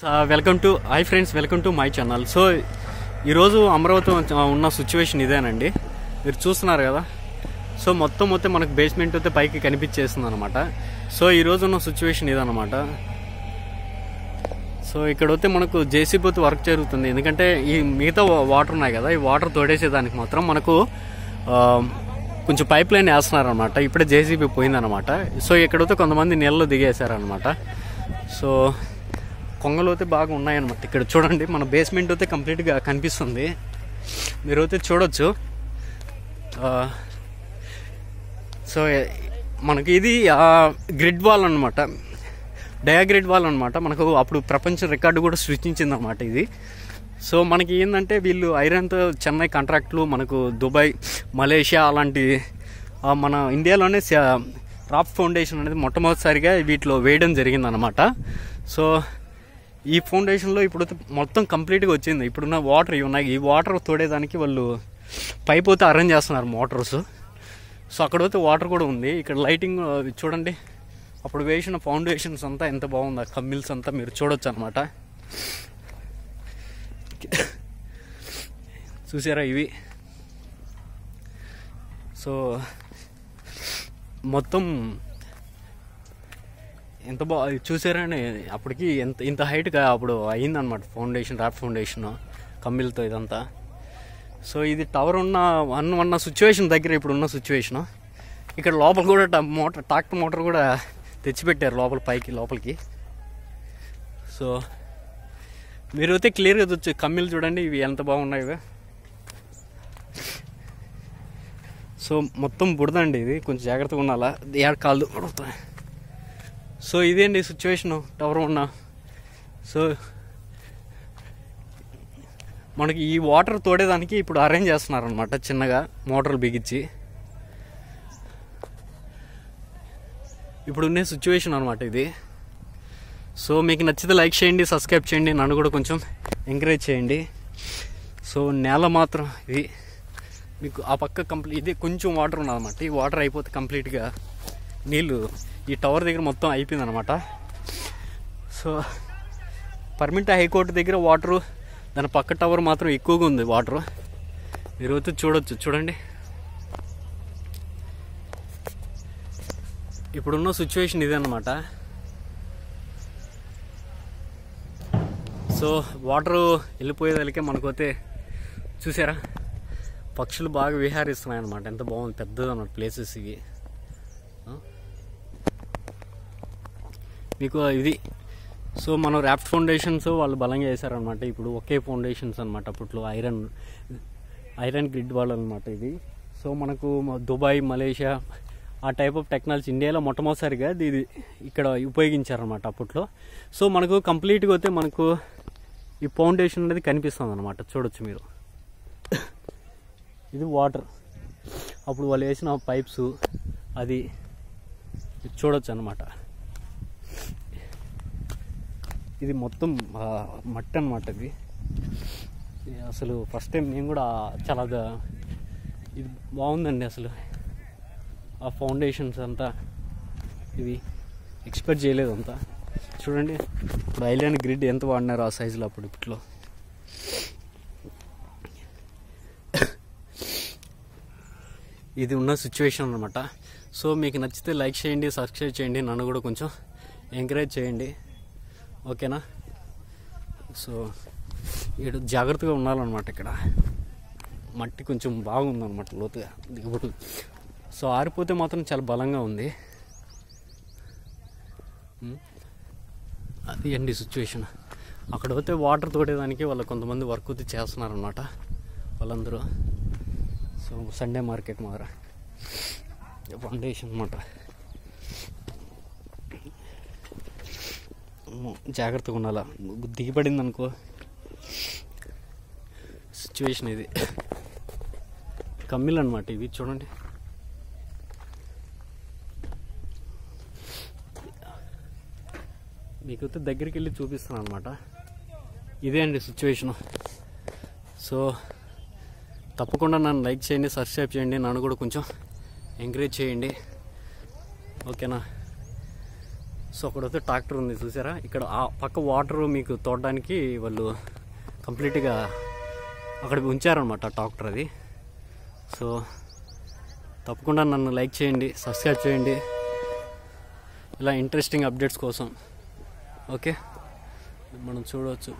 Welcome to friends, welcome to my channel. So ఈరోజు అమరావతి ఉన్న situation ఇదేనండి, మీరు చూస్తున్నారు కదా. సో మొత్తం మనకు బేస్మెంట్ అయితే పైకి కనిపించేస్తుంది అనమాట. సో ఈరోజు ఉన్న సిచ్యువేషన్ ఇదనమాట. సో ఇక్కడ అయితే మనకు జేసీబీ అయితే వర్క్ జరుగుతుంది, ఎందుకంటే ఈ మిగతా వాటర్ ఉన్నాయి కదా, ఈ వాటర్ తోడేసేదానికి మాత్రం మనకు కొంచెం పైప్ లైన్ వేస్తున్నారనమాట. ఇప్పుడే జేసీబీ పోయిందనమాట. సో ఇక్కడైతే కొంతమంది నీళ్ళలో దిగేశారనమాట. సో కొంగలు అయితే బాగా ఉన్నాయన్నమాట. ఇక్కడ చూడండి, మన బేస్మెంట్ అయితే కంప్లీట్గా కనిపిస్తుంది, మీరు అయితే చూడొచ్చు. సో మనకి ఇది గ్రిడ్ వాల్ అనమాట, డయాగ్రిడ్ వాల్ అనమాట. మనకు అప్పుడు ప్రపంచ రికార్డు కూడా సృష్టించిందన్నమాట ఇది. సో మనకి ఏంటంటే వీళ్ళు ఐరన్తో చెన్నై కాంట్రాక్ట్లు, మనకు దుబాయ్, మలేషియా అలాంటి మన ఇండియాలోనే రాప్ ఫౌండేషన్ అనేది మొట్టమొదటిసారిగా వీటిలో వేయడం జరిగిందనమాట. సో ఈ ఫౌండేషన్లో ఇప్పుడు మొత్తం కంప్లీట్గా వచ్చింది. ఇప్పుడున్న వాటర్ ఇవి ఉన్నాయి, ఈ వాటర్ తోడేదానికి వాళ్ళు పైప్ అయితే అరేంజ్ చేస్తున్నారు, మోటార్స్. సో అక్కడైతే వాటర్ కూడా ఉంది. ఇక్కడ లైటింగ్ చూడండి, అప్పుడు వేసిన ఫౌండేషన్స్ అంతా ఎంత బాగుంది, ఆ కమ్మిల్స్ అంతా మీరు చూడొచ్చు అనమాట. చూసారా ఇవి. సో మొత్తం ఎంత బాగా చూసారని, అప్పటికి ఇంత హైట్గా అప్పుడు అయిందనమాట ఫౌండేషన్, ర్యాప్ ఫౌండేషన్ కమ్మిలతో ఇదంతా. సో ఇది టవర్ ఉన్న సిచ్యువేషన్ దగ్గర ఇప్పుడున్న సిచ్యువేషను. ఇక్కడ లోపల కూడా ట్రాక్టర్ మోటార్ కూడా తెచ్చిపెట్టారు లోపలికి. సో మీరు అయితే క్లియర్గా చూడొచ్చు, కమ్మిలు చూడండి ఇవి ఎంత బాగున్నాయి. సో మొత్తం బుడదండి, ఇది కొంచెం జాగ్రత్తగా ఉండాలా, ఏడ కాళ్ళు పడుతాయి. సో ఇదేంటి సిచ్యువేషను టవర్ ఉన్న. సో మనకి ఈ వాటర్ తోడేదానికి ఇప్పుడు అరేంజ్ చేస్తున్నారు అనమాట, చిన్నగా మోటార్లు బిగించి. ఇప్పుడు ఉన్న సిచ్యువేషన్ అనమాట ఇది. సో మీకు నచ్చితే లైక్ చేయండి, సబ్స్క్రైబ్ చేయండి, నన్ను కూడా కొంచెం ఎంకరేజ్ చేయండి. సో నేల మాత్రం ఇది మీకు ఆ పక్క ఇది కొంచెం వాటర్ ఉన్నదన్నమాట. ఈ వాటర్ అయిపోతే కంప్లీట్గా నీళ్ళు ఈ టవర్ దగ్గర మొత్తం అయిపోయింది అనమాట. సో పర్మిట్ హైకోర్టు దగ్గర వాటరు, దాని పక్క టవర్ మాత్రం ఎక్కువగా ఉంది వాటరు, మీరు అయితే చూడొచ్చు. చూడండి ఇప్పుడున్న సిచ్యువేషన్ ఇదే అనమాట. సో వాటరు వెళ్ళిపోయేదానికే మనకైతే చూసారా, పక్షులు బాగా విహారిస్తున్నాయి అనమాట. ఎంత బాగుంది, పెద్దది అన్నమాట ప్లేసెస్ ఇవి. మీకు ఇది. సో మనం ర్యాప్ ఫౌండేషన్స్ వాళ్ళు బలంగా వేశారనమాట. ఇప్పుడు ఒకే ఫౌండేషన్స్ అనమాట, అప్పట్లో ఐరన్ గ్రిడ్ వాల్ అనమాట ఇది. సో మనకు దుబాయ్, మలేషియా ఆ టైప్ ఆఫ్ టెక్నాలజీ ఇండియాలో మొట్టమొదటిసారిగా ఇది ఇక్కడ ఉపయోగించారనమాట అప్పట్లో. సో మనకు కంప్లీట్గా అయితే మనకు ఈ ఫౌండేషన్ అనేది కనిపిస్తుంది అనమాట, చూడొచ్చు మీరు. ఇది వాటర్, అప్పుడు వాళ్ళు వేసిన పైప్స్ అది చూడొచ్చు అనమాట. ఇది మొత్తం మట్టి అనమాట. ఇది అసలు ఫస్ట్ టైం నేను కూడా చాలా ఇది బాగుందండి అసలు. ఆ ఫౌండేషన్స్ అంతా ఇది ఎక్స్పెక్ట్ చేయలేదు అంతా. చూడండి ఇప్పుడు ఐలాండ్ గ్రిడ్ ఎంత వాడినారు ఆ సైజులో అప్పుడు ఇప్పట్లో. ఇది ఉన్న సిచ్యువేషన్ అనమాట. సో మీకు నచ్చితే లైక్ చేయండి, సబ్స్క్రైబ్ చేయండి, నన్ను కూడా కొంచెం ఎంకరేజ్ చేయండి, ఓకేనా. సో ఇక్కడ జాగ్రత్తగా ఉండాలన్నమాట. ఇక్కడ మట్టి కొంచెం బాగుందన్నమాట, లోతుగా దిగుబడి. సో ఆరిపోతే మాత్రం చాలా బలంగా ఉంది. అది అండి సిచ్యువేషన్. అక్కడ పోతే వాటర్ తోడేదానికి వాళ్ళు కొంతమంది వర్క్ అయితే చేస్తున్నారనమాట వాళ్ళందరూ. సో సండే మార్కెట్ మాత్రం ఫౌండేషన్ అనమాట. జాగ్రత్తగా ఉండాలా, దిగిపడింది అనుకో సిచ్యువేషన్ ఇది. కమ్మిలు అనమాట ఇవి, చూడండి. మీకైతే దగ్గరికి వెళ్ళి చూపిస్తాను అనమాట. ఇదే అండి సిచ్యువేషను. సో తప్పకుండా నన్ను లైక్ చేయండి, సబ్స్క్రైబ్ చేయండి, నన్ను కూడా కొంచెం ఎంకరేజ్ చేయండి, ఓకేనా. సో అక్కడైతే ట్రాక్టర్ ఉంది చూసారా, ఇక్కడ ఆ పక్క వాటర్ మీకు తోడడానికి వాళ్ళు కంప్లీట్గా అక్కడ ఉంచారనమాట ట్రాక్టర్ అది. సో తప్పకుండా నన్ను లైక్ చేయండి, సబ్స్క్రైబ్ చేయండి ఇలా ఇంట్రెస్టింగ్ అప్డేట్స్ కోసం. ఓకే, మనం చూడవచ్చు.